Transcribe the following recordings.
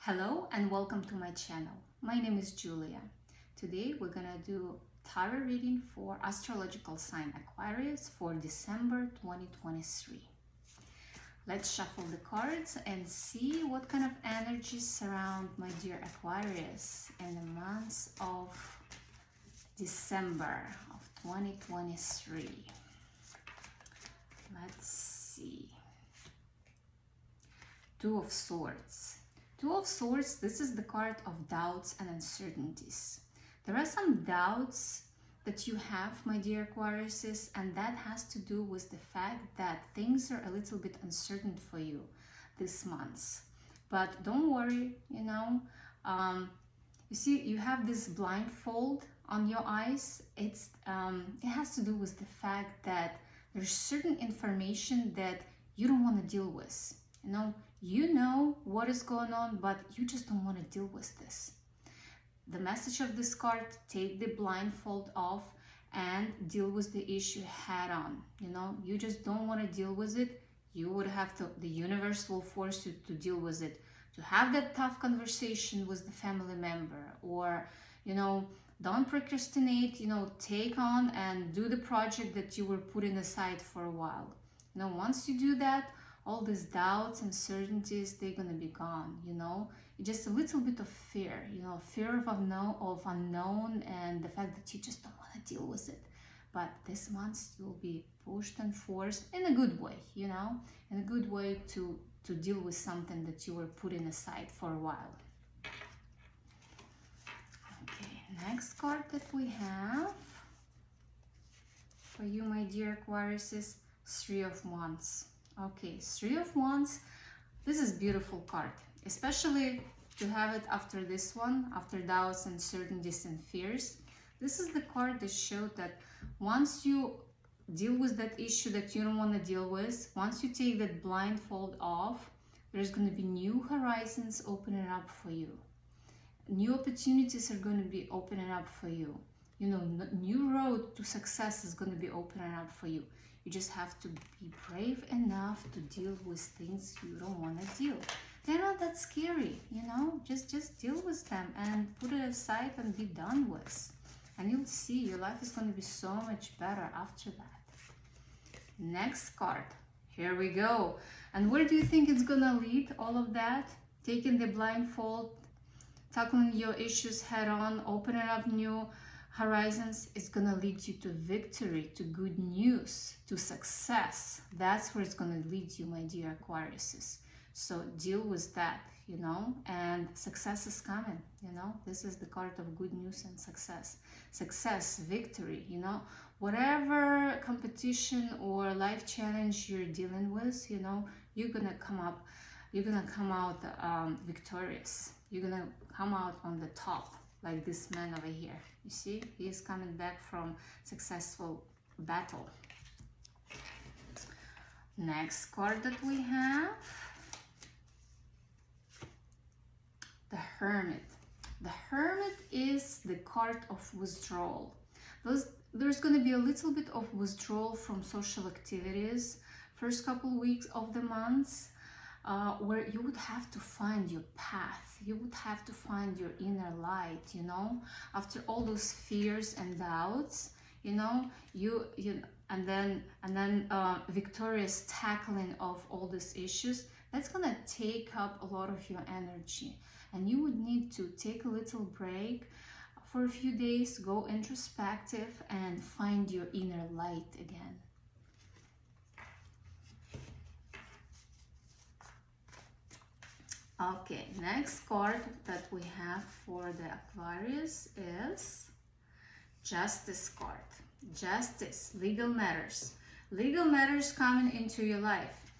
Hello and welcome to my channel. My name is Julia. Today we're gonna do tarot reading for astrological sign Aquarius for December 2023. Let's shuffle the cards and see what kind of energies surround my dear Aquarius in the months of December of 2023. Let's see. Two of Swords. Two of Swords, this is the card of doubts and uncertainties. There are some doubts that you have, my dear Aquariuses, and that has to do with the fact that things are a little bit uncertain for you this month. But don't worry, you see, you have this blindfold on your eyes. It has to do with the fact that there's certain information that you don't want to deal with. You know what is going on, but you just don't want to deal with this. The message of this card: take the blindfold off and deal with the issue head on. You just don't want to deal with it. You would have to, the universe will force you to deal with it, to have that tough conversation with the family member, or, don't procrastinate, take on and do the project that you were putting aside for a while. Once you do that, all these doubts and uncertainties, they're gonna be gone. Just a little bit of fear, fear of unknown, and the fact that you just don't want to deal with it. But this month you'll be pushed and forced in a good way, in a good way to deal with something that you were putting aside for a while. Okay, next card that we have for you, my dear Aquarius, is Three of Wands. Okay, Three of Wands, this is beautiful card, especially to have it after this one, after doubts, uncertainties, and fears. This is the card that showed that once you deal with that issue that you don't want to deal with, once you take that blindfold off, there's going to be new horizons opening up for you. New opportunities are going to be opening up for you. New road to success is going to be opening up for you. You just have to be brave enough to deal with things you don't want to deal. They're not that scary, just deal with them and put it aside and be done with. And you'll see your life is going to be so much better after that. Next card. Here we go. And where do you think it's going to lead, all of that? Taking the blindfold, tackling your issues head on, opening up new horizons, is gonna lead you to victory, to good news, to success. That's where it's gonna lead you, my dear Aquariuses. So deal with that, and success is coming. This is the card of good news and success. Success, victory, whatever competition or life challenge you're dealing with, you're gonna come out victorious. You're gonna come out on the top, like this man over here. You see, he is coming back from successful battle. Next card that we have, the Hermit. The Hermit is the card of withdrawal. There's going to be a little bit of withdrawal from social activities first couple weeks of the month, where you would have to find your path. You would have to find your inner light, after all those fears and doubts, and then victorious tackling of all these issues. That's gonna take up a lot of your energy, and you would need to take a little break for a few days, go introspective and find your inner light again. Okay, next card that we have for the Aquarius is Justice card. Justice, legal matters. Legal matters coming into your life.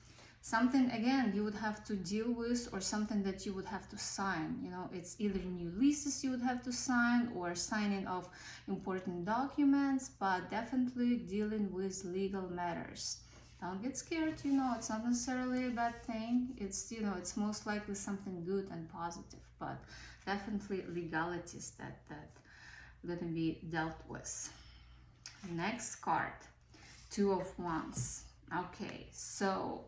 Something, again, you would have to deal with, or something that you would have to sign. It's either new leases you would have to sign, or signing of important documents, but definitely dealing with legal matters. Don't get scared, it's not necessarily a bad thing. It's, it's most likely something good and positive, but definitely legalities that are going to be dealt with. Next card, Two of Wands. Okay, so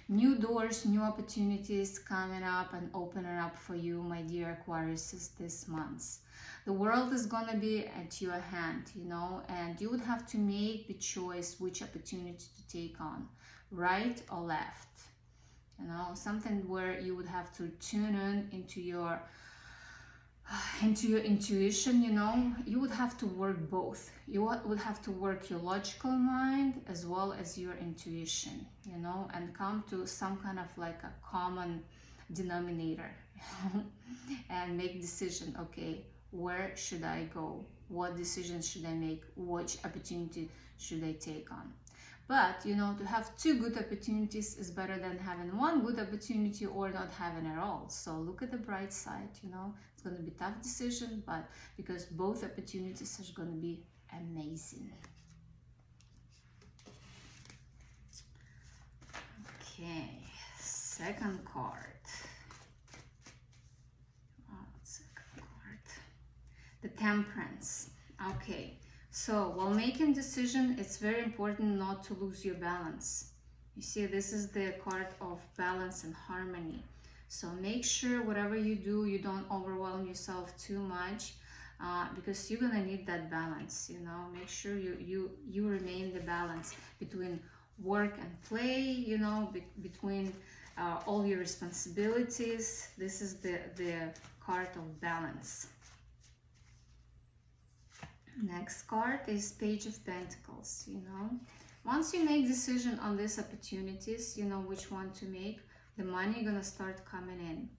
New doors, new opportunities coming up and opening up for you, my dear Aquarius, this month. The world is gonna be at your hand, you know, and you would have to make the choice which opportunity to take on, right or left. You know, something where you would have to tune in into your intuition. You know, you would have to work both. You would have to work your logical mind as well as your intuition, you know, and come to some kind of like a common denominator and make decision. Okay, where should I go? What decisions should I make? Which opportunity should I take on? But, you know, to have two good opportunities is better than having one good opportunity or not having at all. So look at the bright side, you know. It's going to be a tough decision, but because both opportunities are going to be amazing. Okay, second card. Second card. The Temperance. Okay. So while making decision, it's very important not to lose your balance. You see, this is the card of balance and harmony. So make sure whatever you do, you don't overwhelm yourself too much, because you're gonna need that balance. You know, make sure you remain the balance between work and play. You know, between all your responsibilities. This is the card of balance. Next card is Page of Pentacles. You know, once you make decision on these opportunities, you know which one to make, the money gonna start coming in.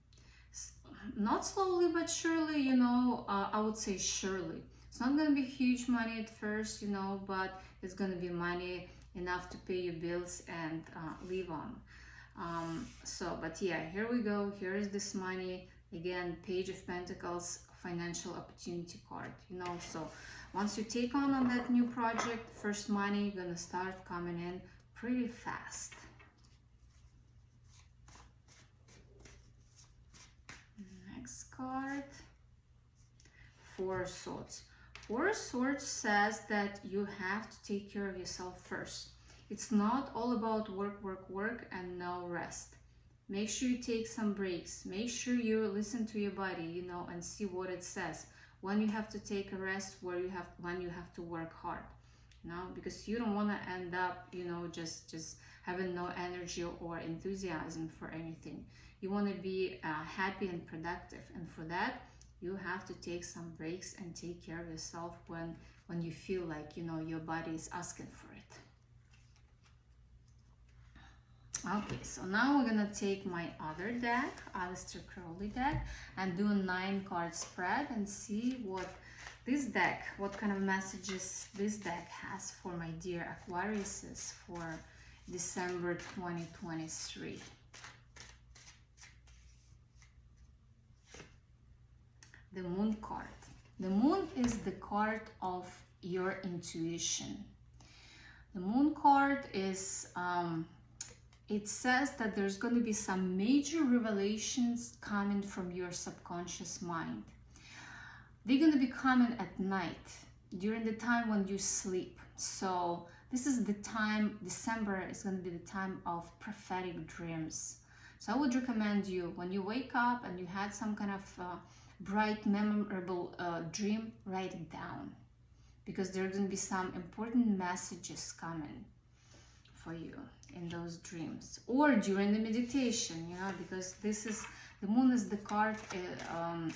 Not slowly but surely, you know, I would say surely. It's not gonna be huge money at first, you know, but it's gonna be money enough to pay your bills and live on. But yeah, here we go. Here is this money. Again, Page of Pentacles, financial opportunity card, you know. So once you take on that new project, first money gonna start coming in pretty fast. Next card, Four of Swords. Four of Swords says that you have to take care of yourself first. It's not all about work, work, work and no rest. Make sure you take some breaks. Make sure you listen to your body, you know, and see what it says. When you have to take a rest, when you have to work hard, you know, because you don't want to end up, you know, just having no energy or enthusiasm for anything. You want to be happy and productive, and for that, you have to take some breaks and take care of yourself when you feel like, you know, your body is asking for it. Okay, so now we're gonna take my other deck, Aleister Crowley deck, and do a 9-card spread and see what this deck, what kind of messages this deck has for my dear Aquariuses for December 2023. The Moon card. The Moon is the card of your intuition. The Moon card is it says that there's going to be some major revelations coming from your subconscious mind. They're going to be coming at night, during the time when you sleep. So this is the time, December is going to be the time of prophetic dreams. So I would recommend you, when you wake up and you had some kind of bright, memorable dream, write it down. Because there are going to be some important messages coming for you in those dreams, or during the meditation, you know, because this is, the Moon is the card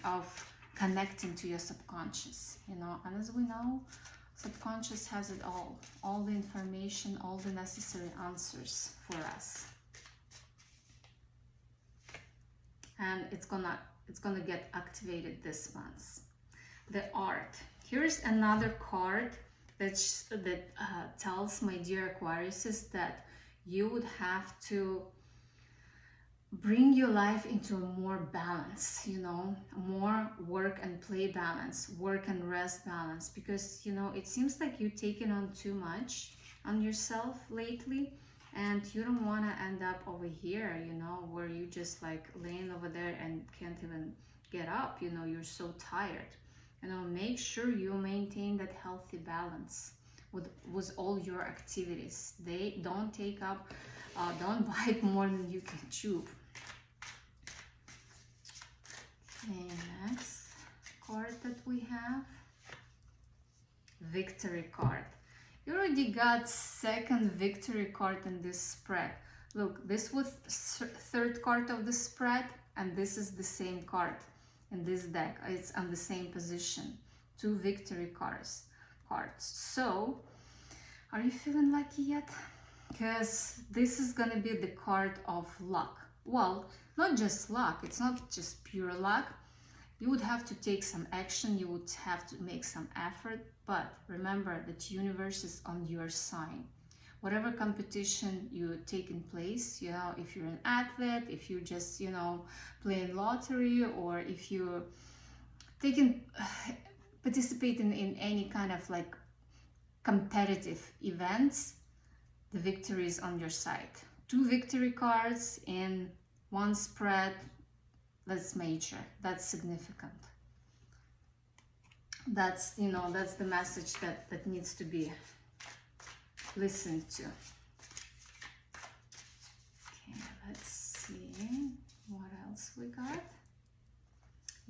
of connecting to your subconscious, you know, and as we know, subconscious has it all the information, all the necessary answers for us, and it's gonna get activated this month. The Art. Here's another card that tells my dear Aquariuses that you would have to bring your life into a more balance, you know, more work and play balance, work and rest balance, because, you know, it seems like you're taking on too much on yourself lately, and you don't want to end up over here, you know, where you just like laying over there and can't even get up, you know, you're so tired. You know, make sure you maintain that healthy balance with all your activities. They don't take up Don't bite more than you can chew. Okay, next card that we have, victory card. You already got second victory card in this spread. Look, this was third card of the spread, and this is the same card in this deck. It's on the same position. Two victory cards. So, are you feeling lucky yet? Because this is gonna be the card of luck. Well, not just luck. It's not just pure luck. You would have to take some action. You would have to make some effort. But remember that universe is on your side. Whatever competition you take in place, you know, if you're an athlete, if you're just, you know, playing lottery, or if you're participating in any kind of like competitive events, the victory is on your side. Two victory cards in one spread, that's major, that's significant. That's, you know, that's the message that needs to be listened to. Okay, let's see what else we got.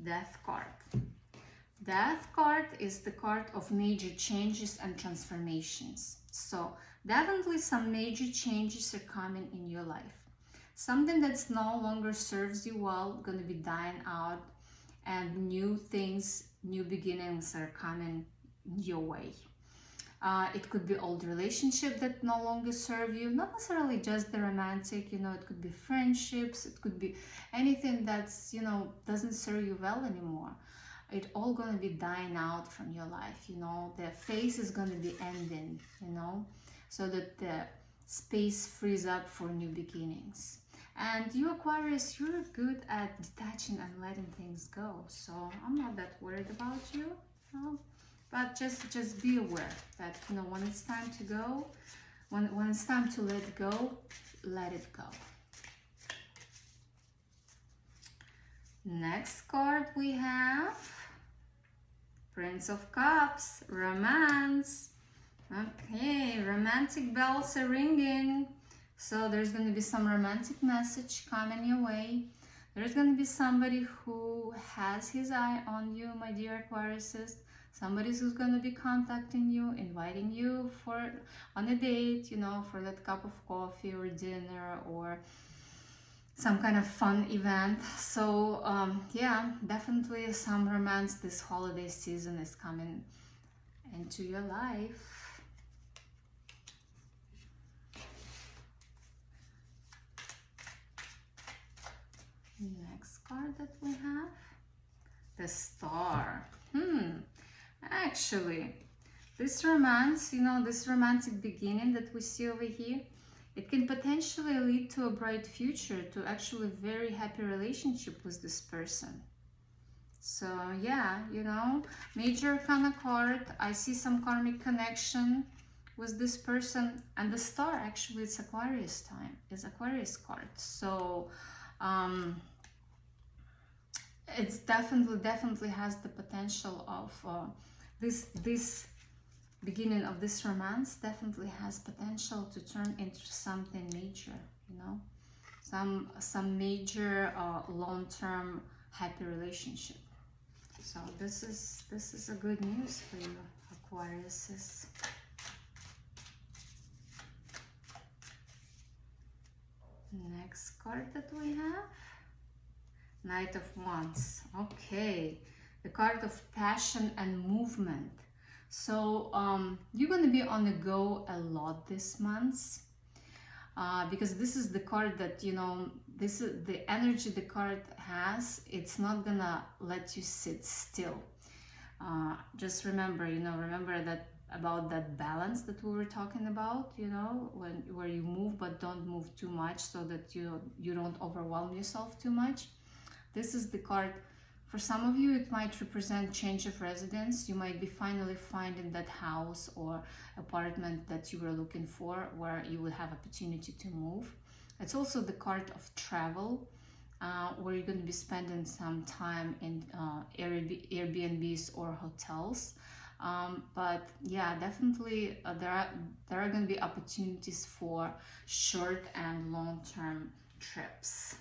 Death card. Death card is the card of major changes and transformations. So definitely some major changes are coming in your life. Something that's no longer serves you well, going to be dying out, and new things, new beginnings are coming your way. It could be old relationship that no longer serve you, not necessarily just the romantic, you know, it could be friendships, it could be anything that's, you know, doesn't serve you well anymore. It all gonna be dying out from your life, you know, the phase is gonna be ending, you know, so that the space frees up for new beginnings. And you Aquarius, you're good at detaching and letting things go, so I'm not that worried about you, you know? But just be aware that, you know, when it's time to go, when it's time to let go, let it go. Next card we have Prince of Cups, romance. Okay, romantic bells are ringing. So there's going to be some romantic message coming your way. There's going to be somebody who has his eye on you, my dear Aquariuses. Somebody who's going to be contacting you, inviting you on a date, you know, for that cup of coffee or dinner or some kind of fun event. So yeah, definitely some romance this holiday season is coming into your life. Next card that we have, the Star. Actually, this romance, you know, this romantic beginning that we see over here, it can potentially lead to a bright future, to actually a very happy relationship with this person. So yeah, you know, major arcana card, I see some karmic connection with this person, and the Star, actually it's Aquarius time, it's Aquarius card. So it's definitely has the potential of this beginning of this romance definitely has potential to turn into something major, you know, some major long-term happy relationship. So this is a good news for you Aquariuses. Next card that we have, Knight of Wands. Okay, the card of passion and movement. So you're going to be on the go a lot this month, because this is the card that, you know, this is the energy the card has. It's not gonna let you sit still. Just remember, you know, remember that about that balance that we were talking about, you know, where you move but don't move too much, so that you don't overwhelm yourself too much. This is the card. For some of you, it might represent change of residence. You might be finally finding that house or apartment that you were looking for, where you will have opportunity to move. It's also the card of travel, where you're going to be spending some time in Airbnbs or hotels. But yeah, definitely there are going to be opportunities for short and long-term trips.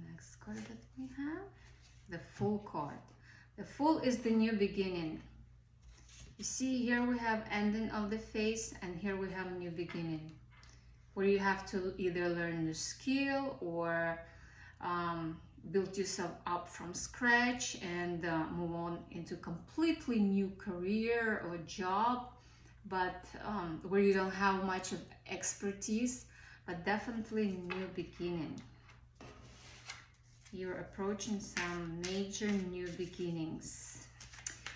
Next card that we have, the Fool card. The Fool is the new beginning. You see, here we have ending of the phase, and here we have a new beginning, where you have to either learn a new skill or build yourself up from scratch and move on into completely new career or job, but where you don't have much of expertise, but definitely new beginning. You're approaching some major new beginnings.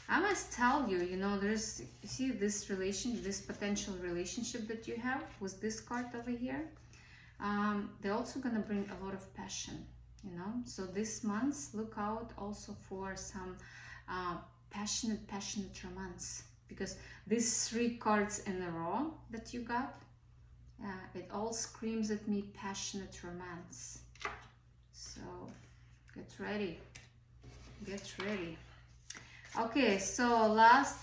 I must tell you, you know, you see this potential relationship that you have with this card over here. They're also going to bring a lot of passion, you know. So this month, look out also for some passionate romance, because these 3 cards in a row that you got, it all screams at me passionate romance. So get ready. Okay, so last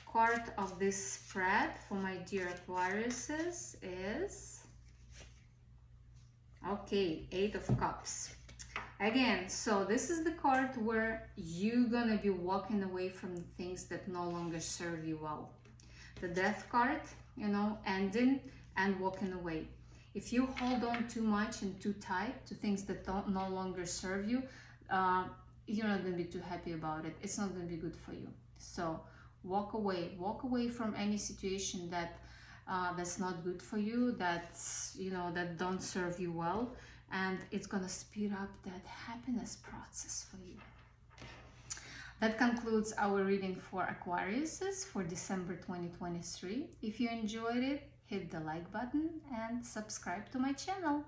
card of this spread for my dear Aquariuses is, okay, 8 of Cups. Again, so this is the card where you're gonna be walking away from the things that no longer serve you well. The Death card, you know, ending and walking away. If you hold on too much and too tight to things that no longer serve you, you're not going to be too happy about it. It's not going to be good for you. So walk away from any situation that's not good for you, that's, you know, that don't serve you well, and it's going to speed up that happiness process for you. That concludes our reading for Aquariuses for December 2023. If you enjoyed it, hit the like button and subscribe to my channel.